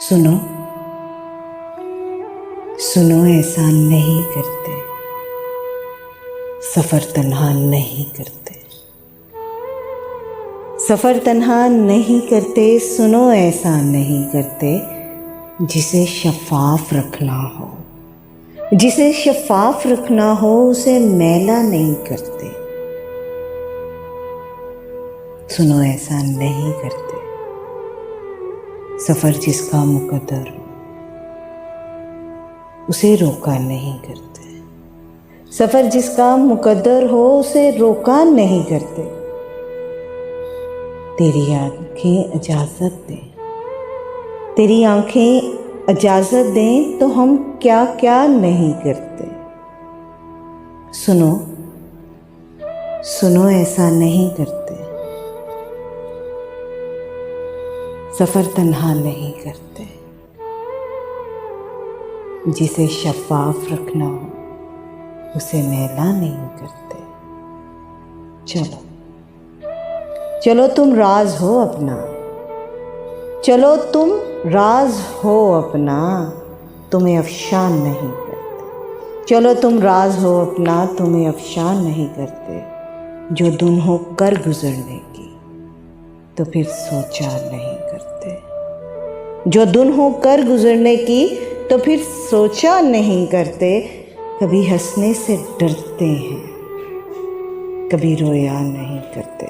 सुनो सुनो, ऐसा नहीं करते, सफर तन्हा नहीं करते, सफर तन्हा नहीं करते। सुनो, ऐसा नहीं करते, जिसे शफाफ रखना हो, जिसे शफाफ रखना हो उसे मैला नहीं करते। सुनो, ऐसा नहीं करते, सफर जिसका मुकद्दर हो उसे रोका नहीं करते, सफर जिसका मुकद्दर हो उसे रोका नहीं करते। तेरी आंखें इजाजत दें, तेरी आंखें इजाजत दें तो हम क्या क्या नहीं करते। सुनो सुनो, ऐसा नहीं करते, सफर तन्हा नहीं करते, जिसे शफाफ रखना हो उसे मैला नहीं करते। चलो चलो तुम राज हो अपना, चलो तुम राज हो अपना, तुम्हें अफशान नहीं करते। चलो तुम राज हो अपना, तुम्हें अफशान नहीं करते। जो धुन हो कर गुजरने की तो फिर सोचा नहीं करते, जो धुन हो कर गुजरने की तो फिर सोचा नहीं करते। कभी हंसने से डरते हैं, कभी रोया नहीं करते।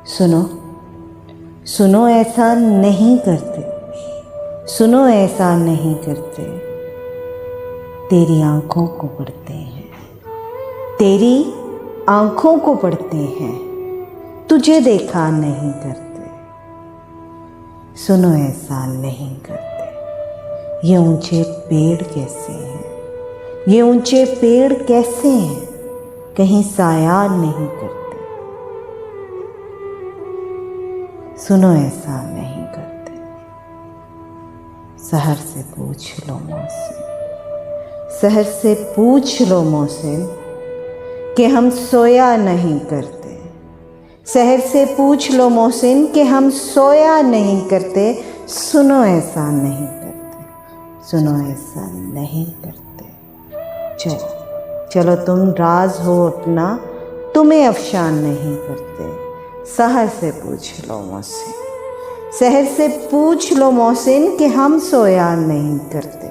सुनो सुनो, ऐसा नहीं करते, सुनो ऐसा नहीं करते। तेरी आंखों को पढ़ते हैं, तेरी आंखों को पढ़ते हैं, तुझे देखा नहीं करते। सुनो, ऐसा नहीं करते। ये ऊंचे पेड़ कैसे हैं, ये ऊंचे पेड़ कैसे हैं, कहीं साया नहीं करते। सुनो, ऐसा नहीं करते। सहर से पूछ लो मौसम, सहर से पूछ लो मौसम कि हम सोया नहीं करते। सहर से पूछ लो मोहसिन कि हम सोया नहीं करते। सुनो, ऐसा नहीं करते, सुनो ऐसा नहीं करते। चलो चलो तुम राज हो अपना, तुम्हें अफशान नहीं करते। सहर से पूछ लो मोहसिन, सहर से पूछ लो मोहसिन कि हम सोया नहीं करते।